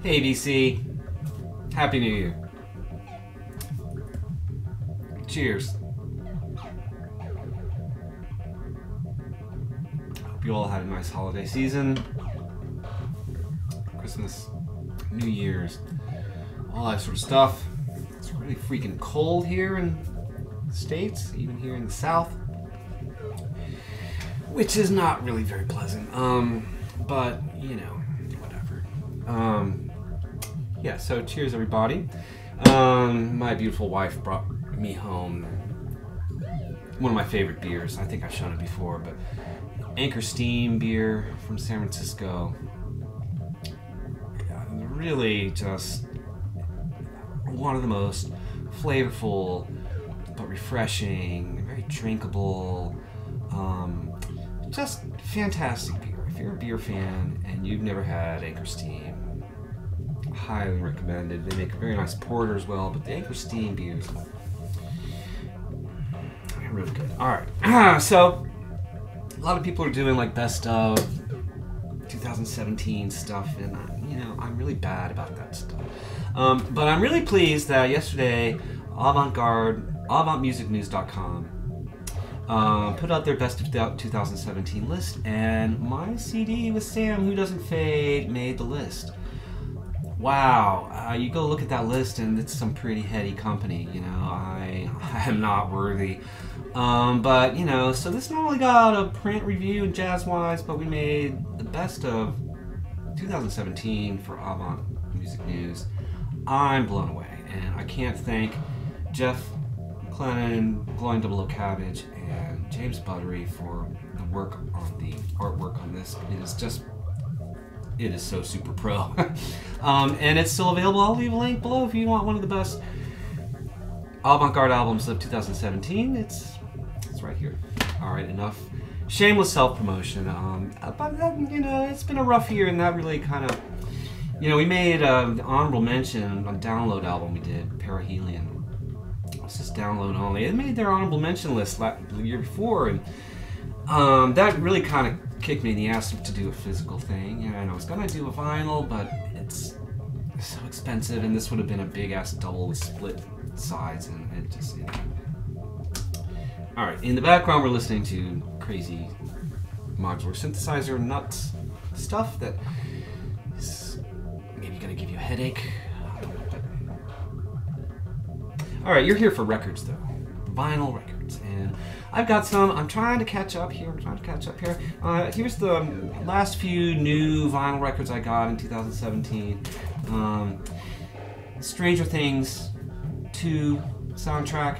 Hey VC, Happy New Year. Cheers. Hope you all had a nice holiday season. Christmas, New Year's, all that sort of stuff. It's really freaking cold here in the States, even here in the South, which is not really very pleasant. But you know, whatever. Yeah, so cheers everybody. My beautiful wife brought me home one of my favorite beers. I think I've shown it before, but Anchor Steam beer from San Francisco. Really just one of the most flavorful but refreshing, very drinkable, just fantastic beer. If you're a beer fan and you've never had Anchor Steam, highly recommended. They make a very nice porter as well, but the Anchor Steam beers are really good. Alright, so a lot of people are doing like best of 2017 stuff, and you know, I'm really bad about that stuff. But I'm really pleased that yesterday AvantMusicNews.com put out their best of 2017 list, and my CD with Sam, Who Doesn't Fade, made the list. Wow, you go look at that list and it's some pretty heady company, you know. I am not worthy. But, you know, so this not only got a print review and jazz-wise, but we made the best of 2017 for Avant Music News. I'm blown away, and I can't thank Jeff McLennan, Glowing Double O Cabbage, and James Buttery for the work on the artwork on this. It is so super pro. And it's still available. I'll leave a link below if you want one of the best avant-garde albums of 2017. It's right here. Alright, enough shameless self-promotion. But you know, it's been a rough year, and that really kind of, you know, we made an honorable mention on a download album we did, Perihelion. It's just download only. It made their honorable mention list the year before, and that really kind of kicked me in the ass to do a physical thing. And I was gonna do a vinyl, but it's so expensive, and this would have been a big ass double with split sides, and it just, you know. Alright, in the background we're listening to crazy modular synthesizer nuts stuff that is maybe gonna give you a headache. Alright, you're here for records though. Vinyl records, and I've got some. I'm trying to catch up here. Here's the last few new vinyl records I got in 2017. Stranger Things 2 soundtrack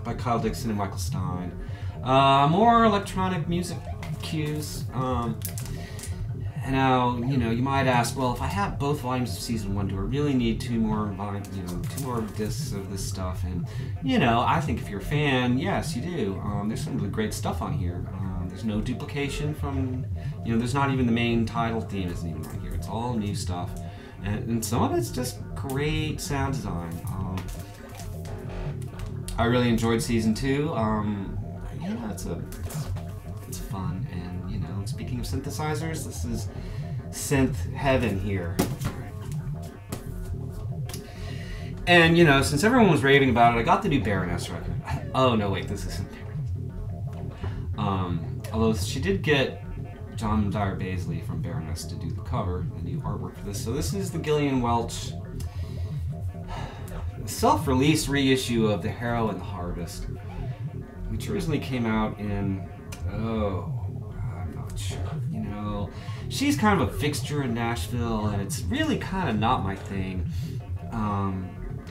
by Kyle Dixon and Michael Stein. More electronic music cues. And now, you know, you might ask, well, if I have both volumes of season 1, do I really need two more discs of this stuff? And, you know, I think if you're a fan, yes, you do. There's some really great stuff on here. There's no duplication from, you know, there's not even the main title theme isn't even on here. It's all new stuff. And some of it's just great sound design. I really enjoyed season 2. You know, it's fun, and you know, speaking of synthesizers, this is synth heaven here. And you know, since everyone was raving about it, I got the new Baroness record. Oh no, wait, this isn't Baroness. Although she did get John Dyer Baisley from Baroness to do the cover, the new artwork for this. So this is the Gillian Welch self-release reissue of The Harrow and the Harvest, which originally came out in, I'm not sure. You know, she's kind of a fixture in Nashville, and it's really kind of not my thing.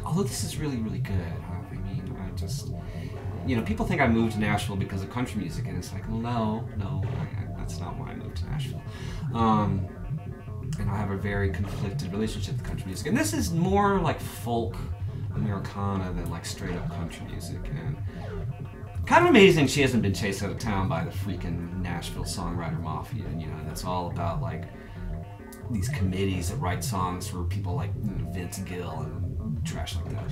Although this is really, really good. I mean, I just, you know, people think I moved to Nashville because of country music, and it's like, well, no, that's not why I moved to Nashville. And I have a very conflicted relationship with country music, and this is more like folk Americana than like straight up country music. And kind of amazing she hasn't been chased out of town by the freaking Nashville songwriter mafia, and you know, that's all about like these committees that write songs for people like, you know, Vince Gill and trash like that.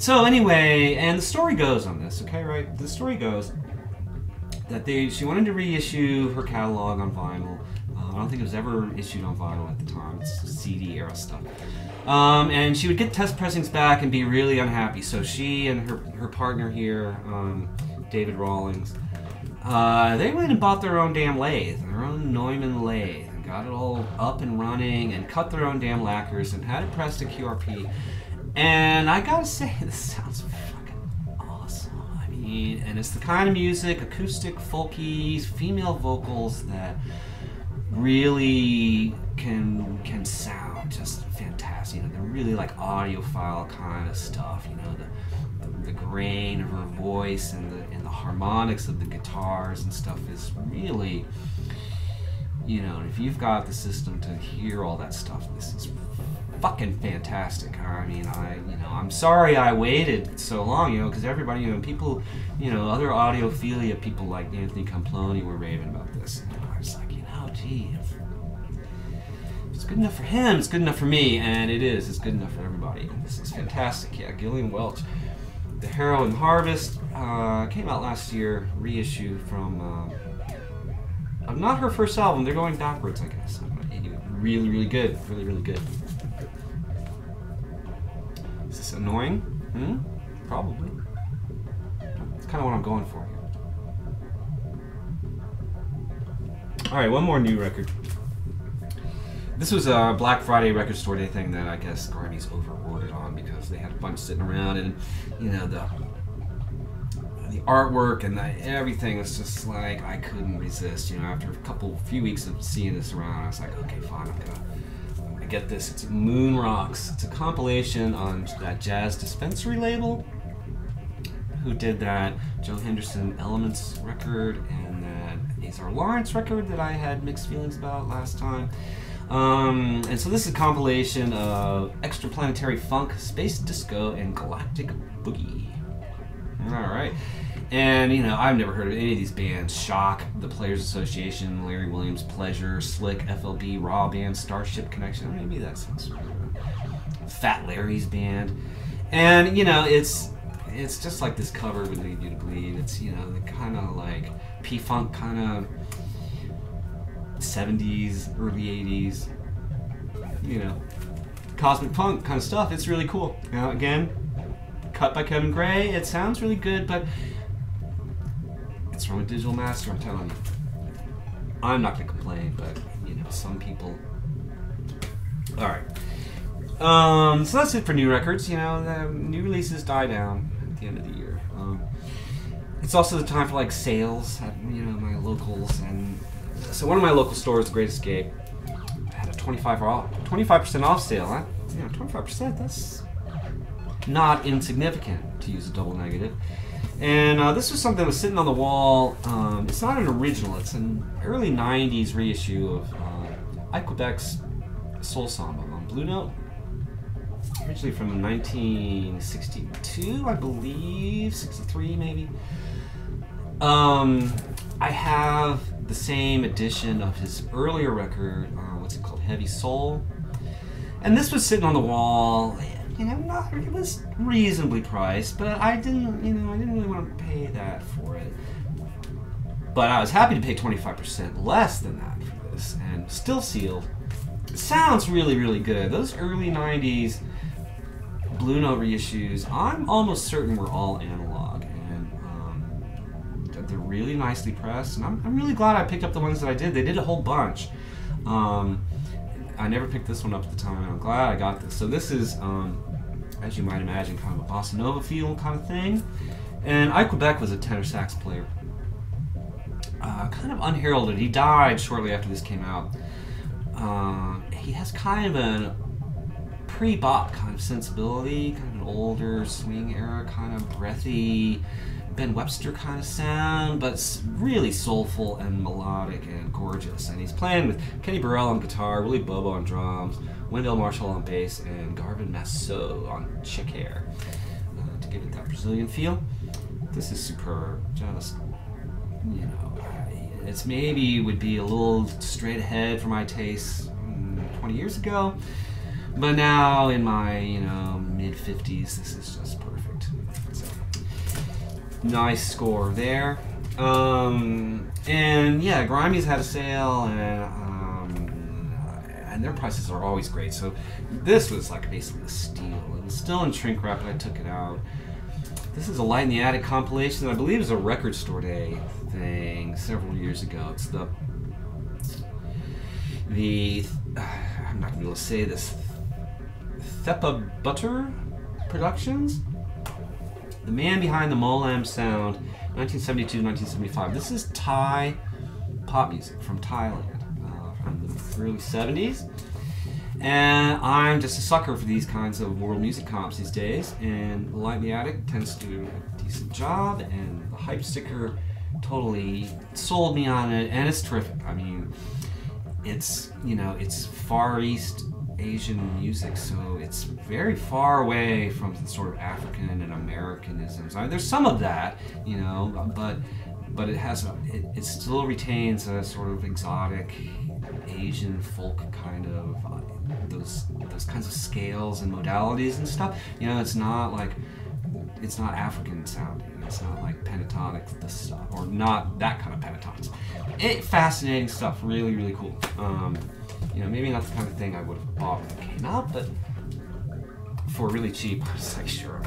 So anyway, and the story goes on this, okay, right? The story goes that she wanted to reissue her catalog on vinyl. I don't think it was ever issued on vinyl at the time. It's CD era stuff. And she would get test pressings back and be really unhappy. So she and her partner here, David Rawlings, they went and bought their own damn lathe, their own Neumann lathe, and got it all up and running and cut their own damn lacquers and had it pressed in QRP. And I gotta say, this sounds fucking awesome. I mean, and it's the kind of music, acoustic, folky, female vocals that really can sound just fantastic. You know, they're really like audiophile kind of stuff. You know, the grain of her voice and the harmonics of the guitars and stuff is really, you know, if you've got the system to hear all that stuff, this is fucking fantastic. I mean, I'm sorry I waited so long, you know, because everybody, you know, people, you know, other audiophilia people like Anthony Camploni were raving about this. And I was like, you know, gee, if it's good enough for him, it's good enough for me, and it is. It's good enough for everybody. And this is fantastic. Yeah, Gillian Welch, The Heroin Harvest, came out last year, reissue from, not her first album. They're going backwards, I guess. Really, really good. Really, really good. Is this annoying? Probably. It's kind of what I'm going for here. Alright, one more new record. This was a Black Friday record store day thing that I guess Grammys over-ordered on because they had a bunch sitting around, and, you know, the artwork and everything was just like, I couldn't resist. You know, after a few weeks of seeing this around, I was like, okay, fine, I get this. It's Moon Rocks. It's a compilation on that Jazz Dispensary label, who did that Joe Henderson Elements record and that Azar Lawrence record that I had mixed feelings about last time. And so this is a compilation of Extraplanetary Funk, Space Disco, and Galactic Boogie. Alright. And, you know, I've never heard of any of these bands. Shock, The Players Association, Larry Williams, Pleasure, Slick, FLB, Raw Band, Starship Connection. Maybe that sounds Fat Larry's band. And, you know, it's just like this cover would lead you to believe. It's, you know, the kind of like P-Funk kind of 70s, early 80s, you know, cosmic punk kind of stuff. It's really cool. Now, again, cut by Kevin Gray. It sounds really good, but it's from a digital master, I'm telling you. I'm not going to complain, but, you know, some people... Alright. So that's it for new records. You know, the new releases die down at the end of the year. It's also the time for, like, sales at, you know, my locals. And so one of my local stores, The Great Escape, had a 25% off sale. Huh? You know, 25%, that's not insignificant, to use a double negative. And this was something that was sitting on the wall. It's not an original, it's an early 90s reissue of Quebec's Soul Samba on Blue Note. Originally from 1962, I believe, 63 maybe. I have the same edition of his earlier record, what's it called, Heavy Soul. And this was sitting on the wall. You know, it was reasonably priced, but I didn't really want to pay that for it. But I was happy to pay 25% less than that for this, and still sealed. It sounds really, really good. Those early 90s Blue Note reissues, I'm almost certain were all analog, and they're really nicely pressed, and I'm really glad I picked up the ones that I did. They did a whole bunch. I never picked this one up at the time, and I'm glad I got this. So this is, as you might imagine, kind of a bossa nova feel kind of thing. And Quebec was a tenor sax player. Kind of unheralded. He died shortly after this came out. He has kind of a pre-bop kind of sensibility, kind of an older swing era, kind of breathy, Ben Webster kind of sound, but it's really soulful and melodic and gorgeous. And he's playing with Kenny Burrell on guitar, Willie Bobo on drums, Wendell Marshall on bass, and Garvin Massot on chick hair to give it that Brazilian feel. This is superb. Just, you know, it's maybe would be a little straight ahead for my taste 20 years ago, but now in my, you know, mid-50s, this is just perfect. So, nice score there. And yeah, Grimey's had a sale, and and their prices are always great. So this was like basically a steal. It was still in shrink wrap, but I took it out. This is a Light in the Attic compilation that I believe is a Record Store Day thing several years ago. It's the I'm not going to be able to say this, Thepa Butter Productions? The man behind the Molam sound, 1972-1975. This is Thai pop music from Thailand, from the early 70s. And I'm just a sucker for these kinds of world music comps these days, and Light in the Attic tends to do a decent job, and the hype sticker totally sold me on it, and it's terrific. I mean, it's, you know, it's Far East Asian music, so it's very far away from the sort of African and Americanisms. I mean, there's some of that, you know, but it has it still retains a sort of exotic Asian folk kind of those kinds of scales and modalities and stuff. You know, it's not African sounding. It's not like pentatonic stuff, or not that kind of pentatonics. Fascinating stuff. Really, really cool. You know, maybe not the kind of thing I would have bought when it came out, but for really cheap, I was like, sure.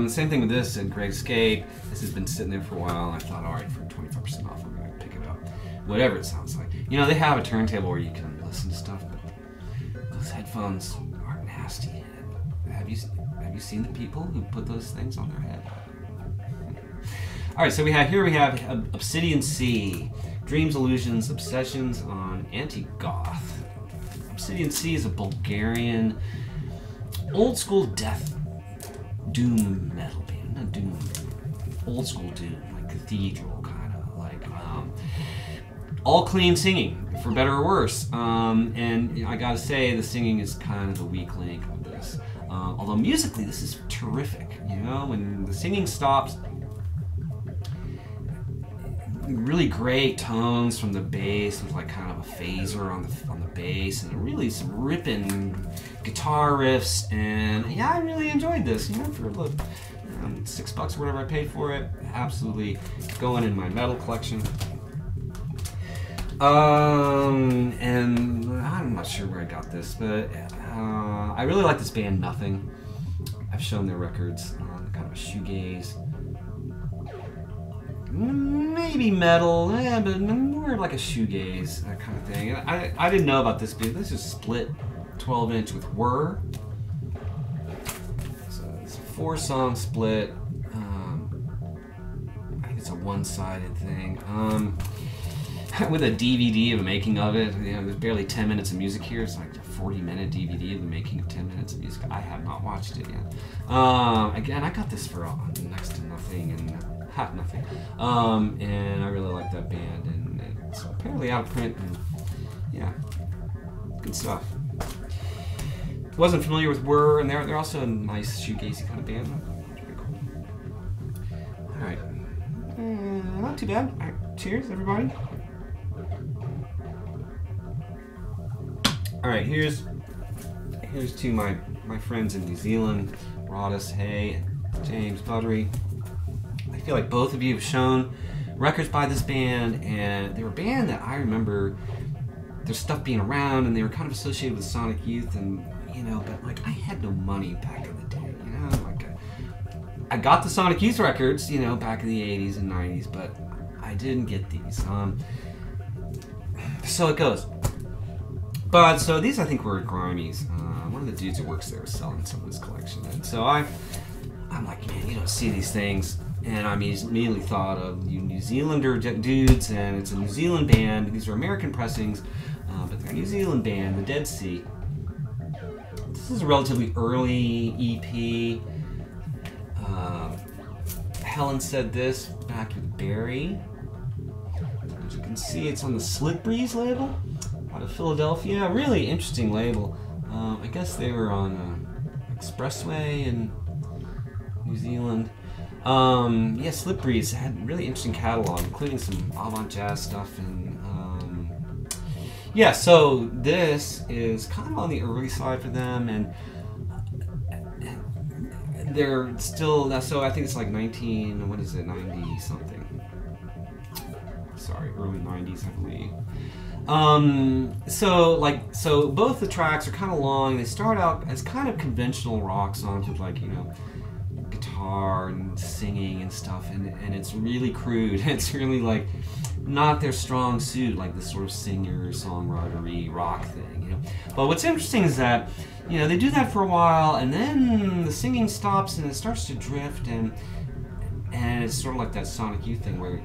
Same thing with this and Great Escape. This has been sitting there for a while, and I thought, all right, for 25% off, I'm gonna pick it up. Whatever it sounds like. You know, they have a turntable where you can listen to stuff, but those headphones are nasty. Have you seen the people who put those things on their head? All right, so we have Obsidian See, Dreams, Illusions, Obsessions on Anti-Goth. Obsidian See is a Bulgarian old school death doom metal band, not doom, old school doom, like cathedral kind of, like all clean singing, for better or worse. And I gotta say, the singing is kind of the weak link of this. Although musically, this is terrific. You know, when the singing stops, really great tones from the bass with like kind of a phaser on the bass, and really some ripping guitar riffs. And yeah, I really enjoyed this. You know, for $6 or whatever I paid for it, absolutely going in my metal collection. And I'm not sure where I got this, but I really like this band, Nothing. I've shown their records, kind of a shoegaze, maybe metal, yeah, but more like a shoegaze, that kind of thing. And I didn't know about this band. This is split 12-inch with Whir. So it's a 4-song split. I think it's a one-sided thing. With a DVD of the making of it. You know, there's barely 10 minutes of music here. It's like a 40-minute DVD of the making of 10 minutes of music. I have not watched it yet. Again, I got this for next to nothing and hot nothing. And I really like that band, and it's apparently out of print. And yeah, good stuff. Wasn't familiar with Whir, and they're also a nice shoegazy kind of band. Pretty cool. All right, not too bad. All right, cheers, everybody. All right, here's to my friends in New Zealand, Rodis, Hay, James, Buttery. I feel like both of you have shown records by this band, and they were a band that I remember their stuff being around, and they were kind of associated with Sonic Youth, and you know, but like I had no money back in the day, you know, like I got the Sonic Youth records, you know, back in the 80s and 90s, but I didn't get these. So it goes. But so these I think were Grimies. One of the dudes who works there was selling some of his collection, and so I'm like, man, you don't see these things, and I immediately thought of you New Zealander dudes, and it's a New Zealand band. These are American pressings, but they're a New Zealand band, the Dead Sea. This is a relatively early EP. Helen Said This, backed with Barry. As you can see, it's on the Slit Breeze label out of Philadelphia. Really interesting label. I guess they were on Expressway in New Zealand. Yeah, Slit Breeze had a really interesting catalog, including some avant jazz stuff. And yeah, so this is kind of on the early side for them, and they're still, so I think it's like 90 something. Sorry, early 90s, I believe. So both the tracks are kind of long. They start out as kind of conventional rock songs with like, you know, guitar and singing and stuff, and it's really crude. It's really like not their strong suit, like this sort of singer-songwritery rock thing, you know. But what's interesting is that, you know, they do that for a while, and then the singing stops and it starts to drift, and it's sort of like that Sonic Youth thing where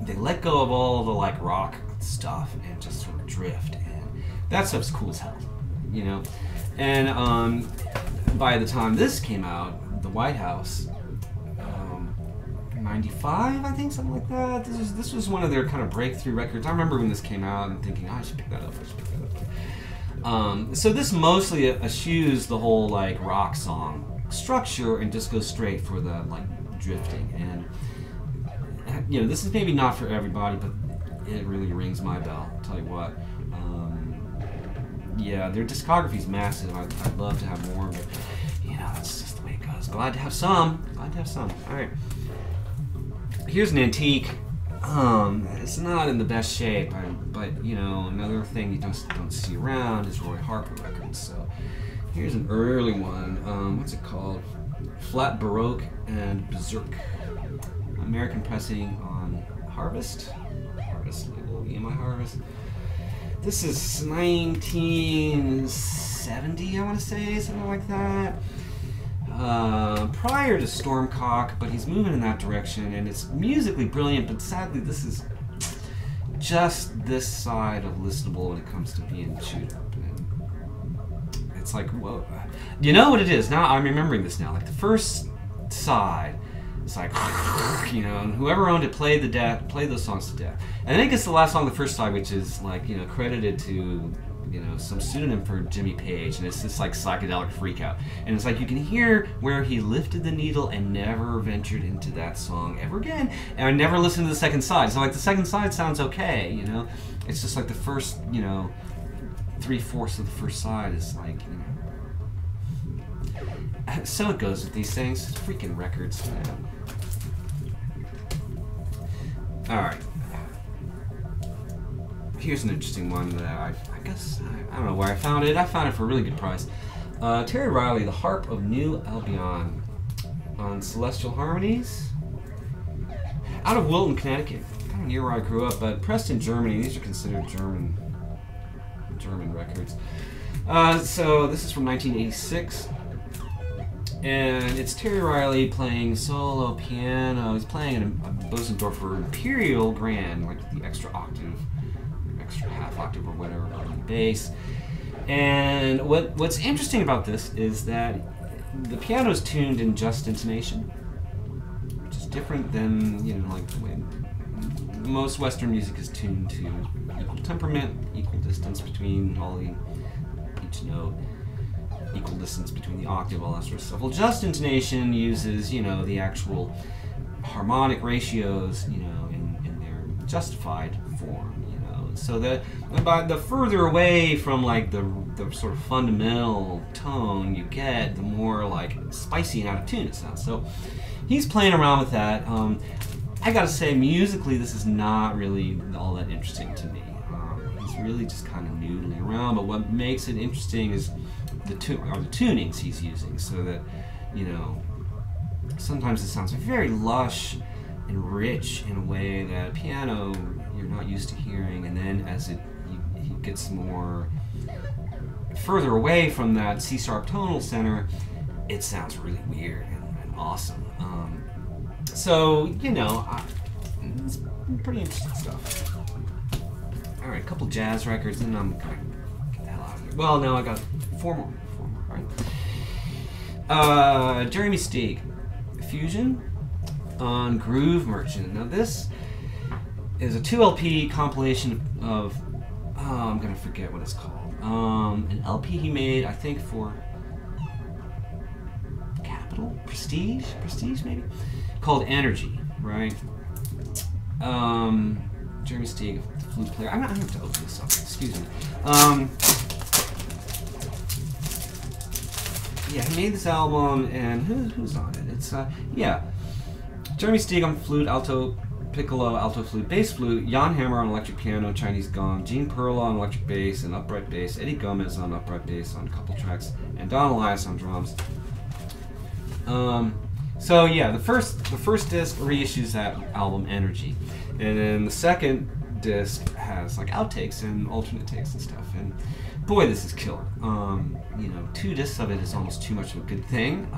they let go of all the like rock stuff and just sort of drift, and that stuff's cool as hell, you know. And by the time this came out, the White House, 95, I think, something like that. This was one of their kind of breakthrough records. I remember when this came out and thinking, oh, I should pick that up. So this mostly eschews the whole like rock song structure and just goes straight for the like drifting. And you know, this is maybe not for everybody, but it really rings my bell. I'll tell you what. Yeah, their discography's massive. I'd love to have more, but you know, that's just the way it goes. Glad to have some. Glad to have some. All right. Here's an antique. It's not in the best shape, but you know, another thing you don't see around is Roy Harper records. So here's an early one. What's it called? Flat Baroque and Berserk. American pressing on Harvest label, EMI Harvest. This is 1970, I want to say, something like that. Prior to Stormcock, but he's moving in that direction, and it's musically brilliant, but sadly this is just this side of listenable when it comes to being chewed up. And it's like, whoa. You know what it is? Now I'm remembering this now. Like the first side, it's like, you know, and whoever owned it played those songs to death. And then it gets the last song, the first side, which is like, you know, credited to, you know, some pseudonym for Jimmy Page, and it's this like psychedelic freak out. And it's like you can hear where he lifted the needle and never ventured into that song ever again. And I never listened to the second side. So like the second side sounds okay, you know. It's just like the first, you know, 3/4 of the first side is like, you know. So it goes with these things. It's freaking records, man. Alright. Here's an interesting one that I guess, I don't know where I found it. I found it for a really good price. Terry Riley, The Harp of New Albion on Celestial Harmonies. Out of Wilton, Connecticut. Kind of near where I grew up, but Preston, Germany. These are considered German records. So this is from 1986. And it's Terry Riley playing solo piano. He's playing a Bosendorfer Imperial Grand, like the extra octave, extra half octave or whatever on the bass. And what's interesting about this is that the piano is tuned in just intonation, which is different than, you know, like the way most Western music is tuned to equal temperament, equal distance between each note, equal distance between the octave, all that sort of stuff. Well, just intonation uses, you know, the actual harmonic ratios, you know, in their justified form, you know. So that the further away from like the sort of fundamental tone you get, the more like spicy and out of tune it sounds. So he's playing around with that. I gotta say, musically, this is not really all that interesting to me. He's really just kind of noodling around, but what makes it interesting is the tunings he's using, so that, you know, sometimes it sounds very lush and rich in a way that piano you're not used to hearing, and then as he gets more further away from that C-sharp tonal center, it sounds really weird and awesome. So, you know, it's pretty interesting stuff. Alright, a couple jazz records, and I'm gonna get the hell out of here. Well, now I got four more, right? Jeremy Steig, Fusion on Groove Merchant. Now this is a 2 LP compilation of, I'm gonna forget what it's called. An LP he made, I think, for Capitol? Prestige maybe? Called Energy, right? Jeremy Steig, the flute player. I have to open this up, excuse me. Yeah, he made this album, and who's on it? It's, yeah, Jeremy Steig on flute, alto, piccolo, alto flute, bass flute, Jan Hammer on electric piano, Chinese gong, Gene Perla on electric bass and upright bass, Eddie Gomez on upright bass on a couple tracks, and Don Elias on drums. So yeah, the first disc reissues that album Energy, and then the second disc has like outtakes and alternate takes and stuff. And boy, this is killer. You know, 2 discs of it is almost too much of a good thing.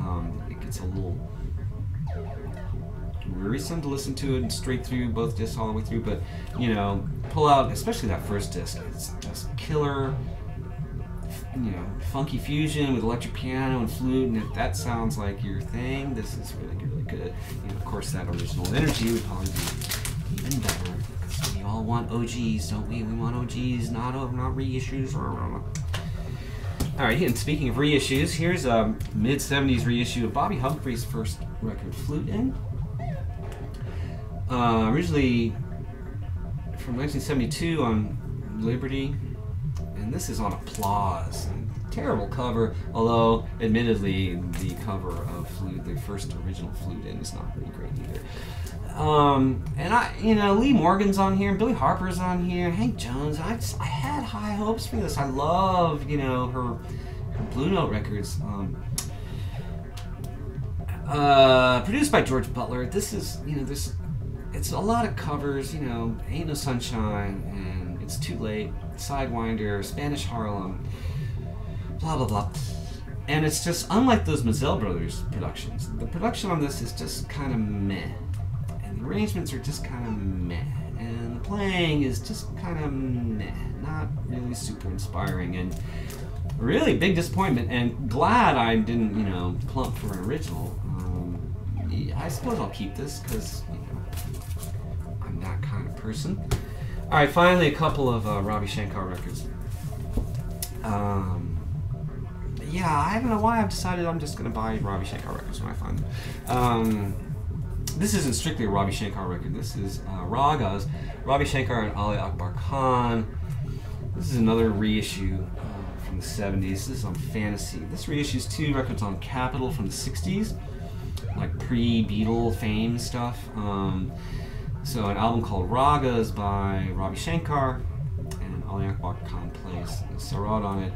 It gets a little wearisome to listen to it straight through, both discs all the way through. But you know, pull out especially that first disc. It's just killer. You know, funky fusion with electric piano and flute, and if that sounds like your thing, this is really, really good. You know, of course, that original Energy would probably be even better. Because we all want OGs, don't we? We want OGs, not reissues. All right, and speaking of reissues, here's a mid-70s reissue of Bobby Humphrey's first record, Flute In. Originally from 1972 on Liberty. And this is on Applause. Terrible cover, although admittedly the cover of Flute, the first original Flute In, is not really great either. And you know, Lee Morgan's on here, Billy Harper's on here, Hank Jones. I had high hopes for this. I love, you know, her Blue Note records. Produced by George Butler. This is, you know, it's a lot of covers. You know, Ain't No Sunshine and It's Too Late, Sidewinder, Spanish Harlem, blah blah blah. And it's just unlike those Mazel Brothers productions. The production on this is just kind of meh, and the arrangements are just kind of meh, and the playing is just kind of meh, not really super inspiring, and really big disappointment. And glad I didn't, you know, plump for an original. I suppose I'll keep this because, you know, I'm that kind of person. All right, finally a couple of Ravi Shankar records. Yeah, I don't know why I've decided I'm just going to buy Ravi Shankar records when I find them. This isn't strictly a Ravi Shankar record. This is Ragas, Ravi Shankar and Ali Akbar Khan. This is another reissue from the 70s. This is on Fantasy. This reissues 2 records on Capitol from the 60s, like pre-Beatle fame stuff. So an album called Ragas by Ravi Shankar, and Ali Akbar Khan plays Sarod on it.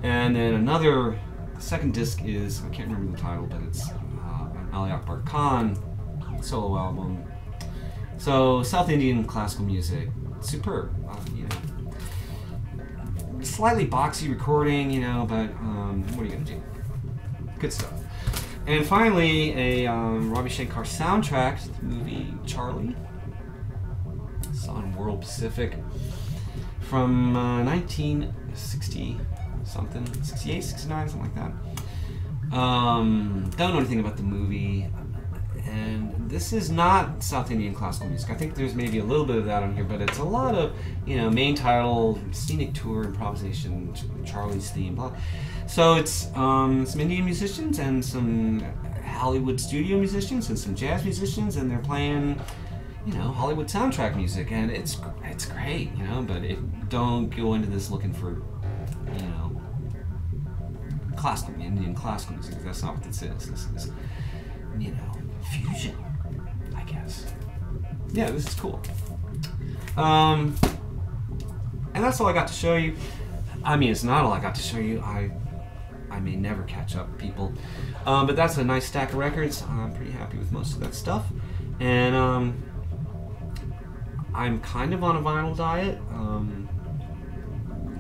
And then another, the second disc is, I can't remember the title, but it's an Ali Akbar Khan solo album. So South Indian classical music, superb. You know, slightly boxy recording, you know, but what are you gonna do? Good stuff. And finally, a Ravi Shankar soundtrack to the movie Charlie. It's on World Pacific from 1960 something, 68, 69, something like that. Don't know anything about the movie. And this is not South Indian classical music. I think there's maybe a little bit of that on here, but it's a lot of, you know, main title, scenic tour, improvisation, Charlie's theme, blah. So it's some Indian musicians and some Hollywood studio musicians and some jazz musicians, and they're playing, you know, Hollywood soundtrack music, and it's great, you know. But don't go into this looking for, you know, classical Indian classical music. That's not what this is. This is, you know, fusion, I guess. Yeah, this is cool. And that's all I got to show you. I mean, it's not all I got to show you. I may never catch up, people. But that's a nice stack of records. I'm pretty happy with most of that stuff. And I'm kind of on a vinyl diet.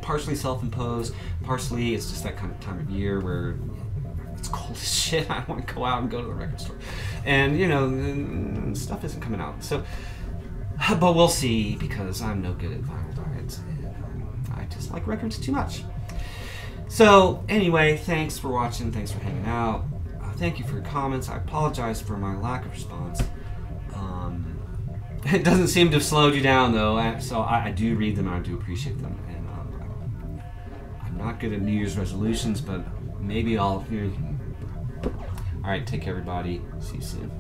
Partially self-imposed, partially it's just that kind of time of year where it's cold as shit. I want to go out and go to the record store. And, you know, stuff isn't coming out. So, but we'll see, because I'm no good at vinyl diets. And I just like records too much. So, anyway, thanks for watching. Thanks for hanging out. Thank you for your comments. I apologize for my lack of response. It doesn't seem to have slowed you down, though. So I do read them and I do appreciate them. And I'm not good at New Year's resolutions, but maybe I'll... All right, take care, everybody. See you soon.